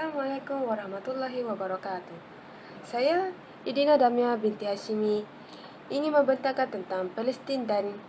Assalamualaikum warahmatullahi wabarakatuh. Saya Idina Damia binti Hashimi ingin membentangkan tentang Palestin dan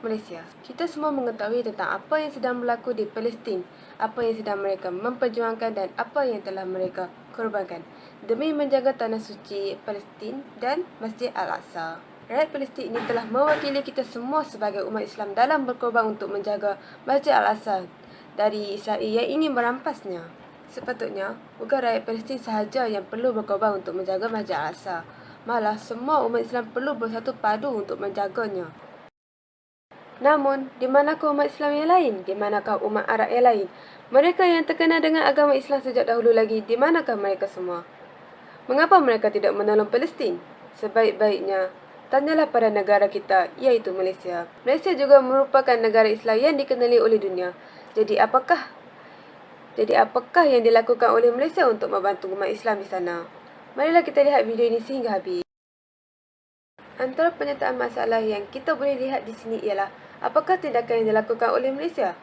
Malaysia. Kita semua mengetahui tentang apa yang sedang berlaku di Palestin, apa yang sedang mereka memperjuangkan dan apa yang telah mereka korbankan demi menjaga tanah suci Palestin dan Masjid Al-Aqsa. Rakyat Palestin ini telah mewakili kita semua sebagai umat Islam dalam berkorban untuk menjaga Masjid Al-Aqsa dari Israel yang ingin merampasnya. Sepatutnya, bukan rakyat Palestin sahaja yang perlu berkorban untuk menjaga Masjid Al-Aqsa. Malah, semua umat Islam perlu bersatu padu untuk menjaganya. Namun, di manakah umat Islam yang lain? Di manakah umat Arab yang lain? Mereka yang terkenal dengan agama Islam sejak dahulu lagi, di manakah mereka semua? Mengapa mereka tidak menolong Palestin? Sebaik-baiknya, tanyalah pada negara kita, iaitu Malaysia. Malaysia juga merupakan negara Islam yang dikenali oleh dunia. Jadi apakah yang dilakukan oleh Malaysia untuk membantu umat Islam di sana? Marilah kita lihat video ini sehingga habis. Antara penyataan masalah yang kita boleh lihat di sini ialah apakah tindakan yang dilakukan oleh Malaysia?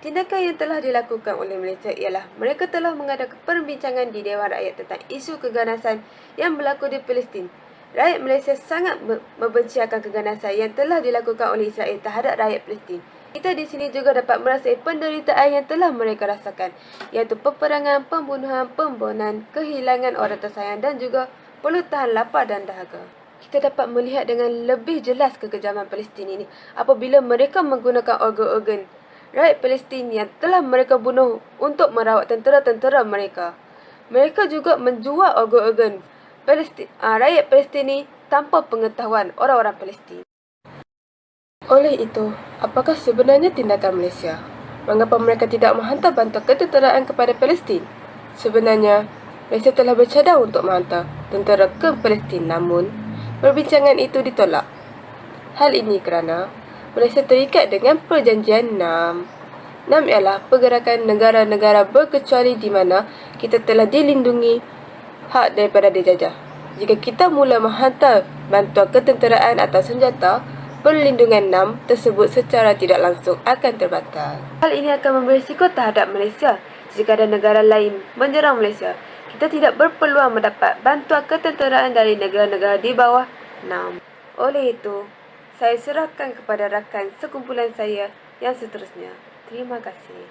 Tindakan yang telah dilakukan oleh Malaysia ialah mereka telah mengadakan perbincangan di Dewan Rakyat tentang isu keganasan yang berlaku di Palestin. Rakyat Malaysia sangat membenci akan keganasan yang telah dilakukan oleh Israel terhadap rakyat Palestin. Kita di sini juga dapat merasai penderitaan yang telah mereka rasakan, iaitu peperangan, pembunuhan, pembunuhan, kehilangan orang tersayang dan juga perlu tahan lapar dan dahaga. Kita dapat melihat dengan lebih jelas kekejaman Palestin ini apabila mereka menggunakan organ-organ rakyat Palestin yang telah mereka bunuh untuk merawat tentera-tentera mereka. Mereka juga menjual organ-organ rakyat Palestin ini tanpa pengetahuan orang-orang Palestin. Oleh itu, apakah sebenarnya tindakan Malaysia? Mengapa mereka tidak menghantar bantuan ketenteraan kepada Palestin? Sebenarnya, Malaysia telah bercadang untuk menghantar tentera ke Palestin, namun perbincangan itu ditolak. Hal ini kerana Malaysia terikat dengan Perjanjian 6. 6 ialah pergerakan negara-negara berkecuali di mana kita telah dilindungi hak daripada dijajah. Jika kita mula menghantar bantuan ketenteraan atau senjata, perlindungan 6 tersebut secara tidak langsung akan terbatal. Hal ini akan memberisiko terhadap Malaysia. Jika ada negara lain menyerang Malaysia, kita tidak berpeluang mendapat bantuan ketenteraan dari negara-negara di bawah 6. Oleh itu, saya serahkan kepada rakan sekumpulan saya yang seterusnya. Terima kasih.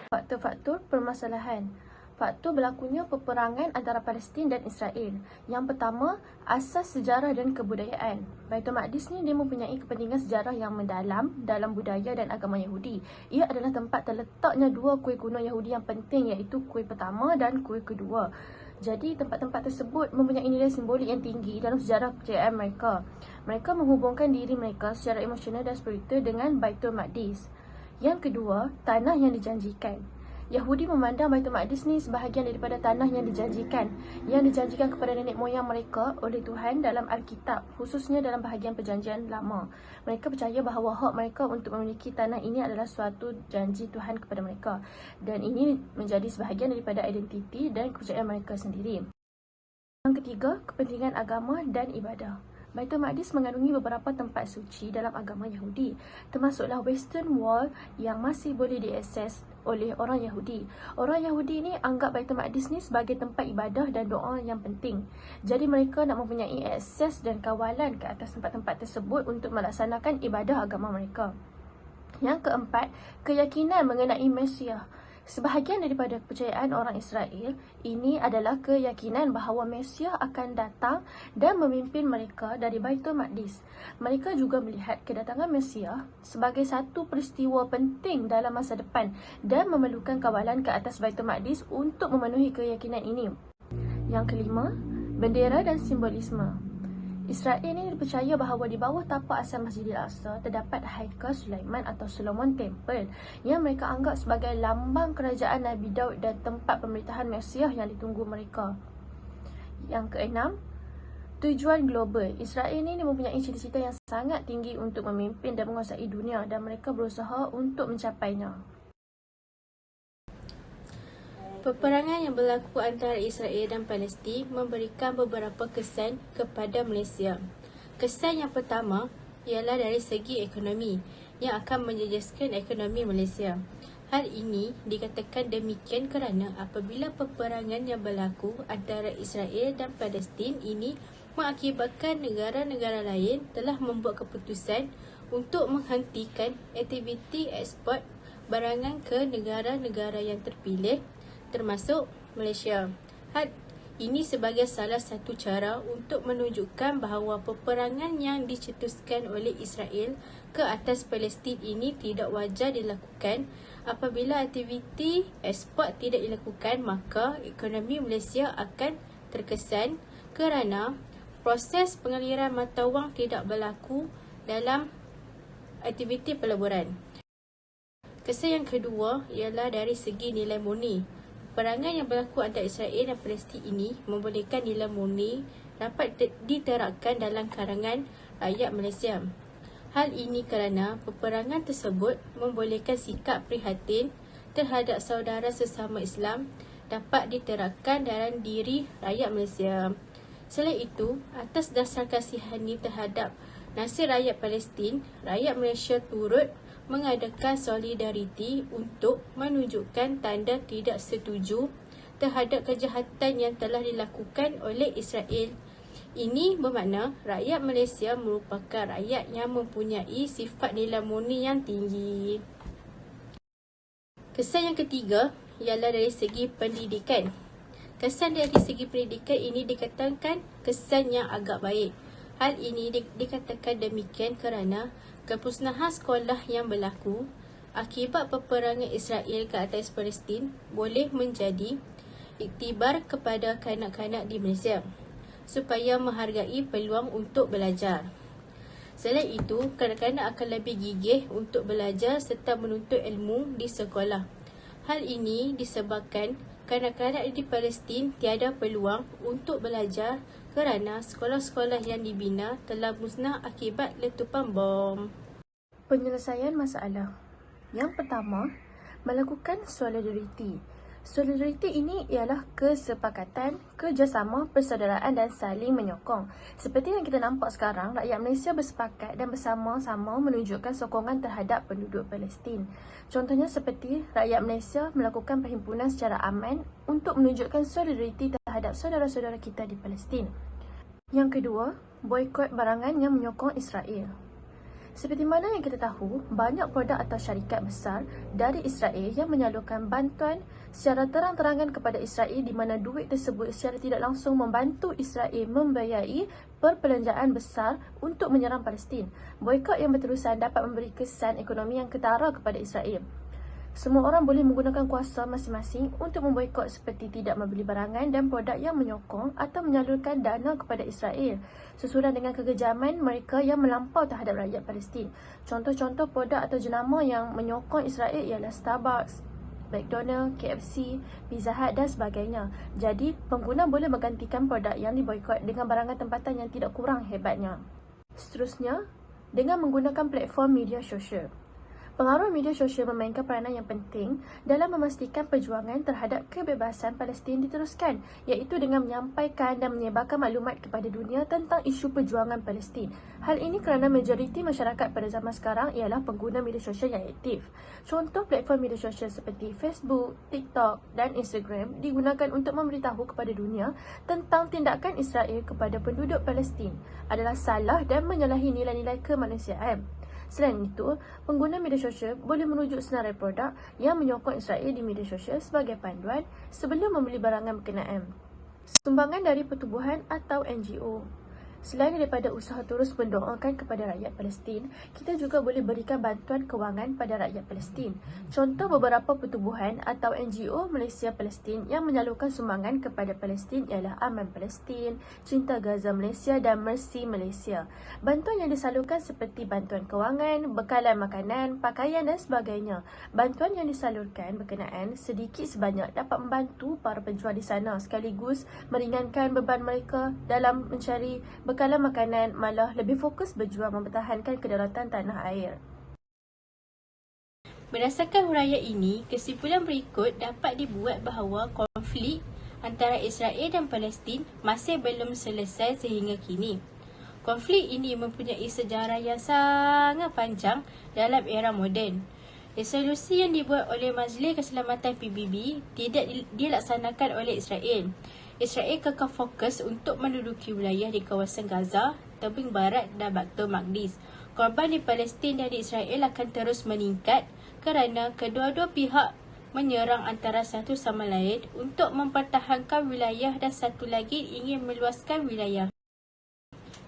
Faktor-faktor permasalahan. Faktor berlakunya peperangan antara Palestin dan Israel. Yang pertama, asas sejarah dan kebudayaan. Baitul Maqdis ni dia mempunyai kepentingan sejarah yang mendalam dalam budaya dan agama Yahudi. Ia adalah tempat terletaknya dua kuil kuno Yahudi yang penting, iaitu kuil pertama dan kuil kedua. Jadi tempat-tempat tersebut mempunyai nilai simbolik yang tinggi dalam sejarah kepercayaan mereka. Mereka menghubungkan diri mereka secara emosional dan spiritual dengan Baitul Maqdis. Yang kedua, tanah yang dijanjikan. Yahudi memandang Baitul Maqdis ni sebahagian daripada tanah yang dijanjikan kepada nenek moyang mereka oleh Tuhan dalam Alkitab, khususnya dalam bahagian Perjanjian Lama. Mereka percaya bahawa hak mereka untuk memiliki tanah ini adalah suatu janji Tuhan kepada mereka, dan ini menjadi sebahagian daripada identiti dan kepercayaan mereka sendiri. Yang ketiga, kepentingan agama dan ibadah. Baitul Maqdis mengandungi beberapa tempat suci dalam agama Yahudi, termasuklah Western Wall yang masih boleh diakses oleh orang Yahudi. Orang Yahudi ni anggap Baitul Maqdis ni sebagai tempat ibadah dan doa yang penting. Jadi mereka nak mempunyai akses dan kawalan ke atas tempat-tempat tersebut untuk melaksanakan ibadah agama mereka. Yang keempat, keyakinan mengenai Mesiah. Sebahagian daripada kepercayaan orang Israel ini adalah keyakinan bahawa Mesias akan datang dan memimpin mereka dari Baitul Maqdis. Mereka juga melihat kedatangan Mesias sebagai satu peristiwa penting dalam masa depan dan memerlukan kawalan ke atas Baitul Maqdis untuk memenuhi keyakinan ini. Yang kelima, bendera dan simbolisme. Israel ini dipercaya bahawa di bawah tapak asal Masjid Al-Aqsa terdapat Haikal Sulaiman atau Solomon Temple yang mereka anggap sebagai lambang kerajaan Nabi Daud dan tempat pemerintahan Mesias yang ditunggu mereka. Yang keenam, tujuan global. Israel ini mempunyai cita-cita yang sangat tinggi untuk memimpin dan menguasai dunia dan mereka berusaha untuk mencapainya. Peperangan yang berlaku antara Israel dan Palestin memberikan beberapa kesan kepada Malaysia. Kesan yang pertama ialah dari segi ekonomi yang akan menjejaskan ekonomi Malaysia. Hal ini dikatakan demikian kerana apabila peperangan yang berlaku antara Israel dan Palestin ini mengakibatkan negara-negara lain telah membuat keputusan untuk menghentikan aktiviti ekspor barangan ke negara-negara yang terpilih termasuk Malaysia. Hal ini sebagai salah satu cara untuk menunjukkan bahawa peperangan yang dicetuskan oleh Israel ke atas Palestin ini tidak wajar dilakukan. Apabila aktiviti ekspor tidak dilakukan, maka ekonomi Malaysia akan terkesan kerana proses pengaliran mata wang tidak berlaku dalam aktiviti pelaburan. Kesan yang kedua ialah dari segi nilai murni. Peperangan yang berlaku antara Israel dan Palestin ini membolehkan nilai murni dapat diterapkan dalam kalangan rakyat Malaysia. Hal ini kerana peperangan tersebut membolehkan sikap prihatin terhadap saudara sesama Islam dapat diterapkan dalam diri rakyat Malaysia. Selain itu, atas dasar kasihani terhadap nasib rakyat Palestin, rakyat Malaysia turut mengadakan solidariti untuk menunjukkan tanda tidak setuju terhadap kejahatan yang telah dilakukan oleh Israel. Ini bermakna rakyat Malaysia merupakan rakyat yang mempunyai sifat nilai murni yang tinggi. Kesan yang ketiga ialah dari segi pendidikan. Kesan dari segi pendidikan ini dikatakan kesan yang agak baik. Hal ini dikatakan demikian kerana kemusnahan sekolah yang berlaku akibat peperangan Israel ke atas Palestin boleh menjadi iktibar kepada kanak-kanak di Malaysia supaya menghargai peluang untuk belajar. Selain itu, kanak-kanak akan lebih gigih untuk belajar serta menuntut ilmu di sekolah. Hal ini disebabkan kanak-kanak di Palestin tiada peluang untuk belajar kerana sekolah-sekolah yang dibina telah musnah akibat letupan bom. Penyelesaian masalah. Yang pertama, melakukan solidariti. Solidariti ini ialah kesepakatan, kerjasama, persaudaraan dan saling menyokong. Seperti yang kita nampak sekarang, rakyat Malaysia bersepakat dan bersama-sama menunjukkan sokongan terhadap penduduk Palestin. Contohnya seperti rakyat Malaysia melakukan perhimpunan secara aman untuk menunjukkan solidariti terhadap saudara-saudara kita di Palestin. Yang kedua, boikot barangan yang menyokong Israel. Seperti mana yang kita tahu, banyak produk atau syarikat besar dari Israel yang menyalurkan bantuan secara terang-terangan kepada Israel di mana duit tersebut secara tidak langsung membantu Israel membiayai perbelanjaan besar untuk menyerang Palestin. Boikot yang berterusan dapat memberi kesan ekonomi yang ketara kepada Israel. Semua orang boleh menggunakan kuasa masing-masing untuk memboikot seperti tidak membeli barangan dan produk yang menyokong atau menyalurkan dana kepada Israel sesuai dengan kekejaman mereka yang melampau terhadap rakyat Palestin. Contoh-contoh produk atau jenama yang menyokong Israel ialah Starbucks, McDonald's, KFC, Pizza Hut dan sebagainya. Jadi, pengguna boleh menggantikan produk yang diboikot dengan barangan tempatan yang tidak kurang hebatnya. Seterusnya, dengan menggunakan platform media sosial. Pengaruh media sosial memainkan peranan yang penting dalam memastikan perjuangan terhadap kebebasan Palestin diteruskan, iaitu dengan menyampaikan dan menyebarkan maklumat kepada dunia tentang isu perjuangan Palestin. Hal ini kerana majoriti masyarakat pada zaman sekarang ialah pengguna media sosial yang aktif. Contoh platform media sosial seperti Facebook, TikTok dan Instagram digunakan untuk memberitahu kepada dunia tentang tindakan Israel kepada penduduk Palestin adalah salah dan menyalahi nilai-nilai kemanusiaan. Selain itu, pengguna media sosial boleh merujuk senarai produk yang menyokong Israel di media sosial sebagai panduan sebelum membeli barangan berkenaan. Sumbangan dari pertubuhan atau NGO. Selain daripada usaha terus mendoakan kepada rakyat Palestin, kita juga boleh berikan bantuan kewangan pada rakyat Palestin. Contoh beberapa pertubuhan atau NGO Malaysia Palestin yang menyalurkan sumbangan kepada Palestin ialah Aman Palestin, Cinta Gaza Malaysia dan Mercy Malaysia. Bantuan yang disalurkan seperti bantuan kewangan, bekalan makanan, pakaian dan sebagainya. Bantuan yang disalurkan berkenaan sedikit sebanyak dapat membantu para pejuang di sana sekaligus meringankan beban mereka dalam mencari bekalan makanan, malah lebih fokus berjuang mempertahankan kedaulatan tanah air. Berdasarkan huraian ini, kesimpulan berikut dapat dibuat bahawa konflik antara Israel dan Palestin masih belum selesai sehingga kini. Konflik ini mempunyai sejarah yang sangat panjang dalam era moden. Resolusi yang dibuat oleh Majlis Keselamatan PBB tidak dilaksanakan oleh Israel. Israel kekal fokus untuk menduduki wilayah di kawasan Gaza, tebing barat dan Baitul Maqdis. Korban di Palestin dan di Israel akan terus meningkat kerana kedua-dua pihak menyerang antara satu sama lain untuk mempertahankan wilayah dan satu lagi ingin meluaskan wilayah.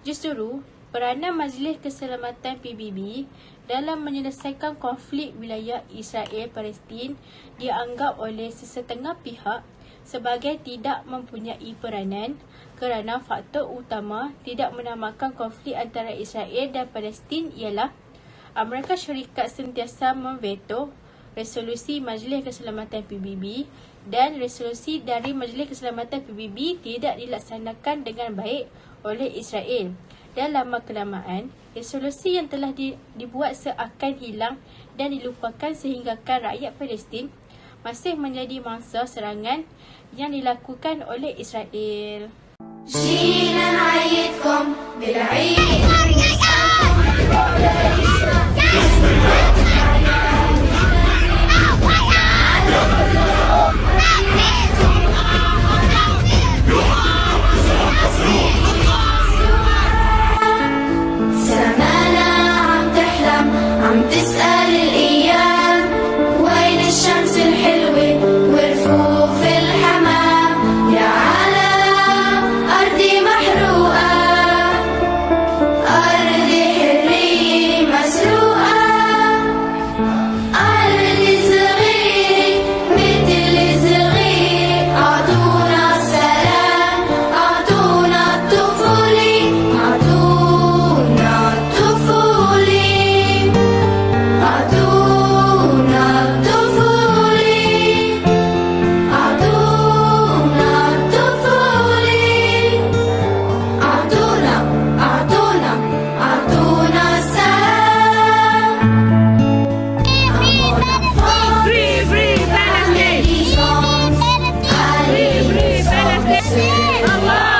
Justru, peranan Majlis Keselamatan PBB dalam menyelesaikan konflik wilayah Israel-Palestin dianggap oleh sesetengah pihak sebagai tidak mempunyai peranan kerana faktor utama tidak menamakan konflik antara Israel dan Palestin ialah Amerika Syarikat sentiasa memveto resolusi Majlis Keselamatan PBB dan resolusi dari Majlis Keselamatan PBB tidak dilaksanakan dengan baik oleh Israel. Dan lama-kelamaan, resolusi yang telah dibuat seakan hilang dan dilupakan sehinggakan rakyat Palestin masih menjadi mangsa serangan yang dilakukan oleh Israel. جينا نعيدكم بالعيد سمانا عم تحلم عم تسأل الأيام وين الشمس الحلوة ورفوف الحمام يا عالم أرضي محروقة أرضي حرية مسروقة أرضي صغيرة مثل صغير أعطونا السلام أعطونا الطفولة أعطونا الطفولة أعطونا الطفولة أعطونا الطفولة أعطونا السلام Free Palestine! Free Palestine!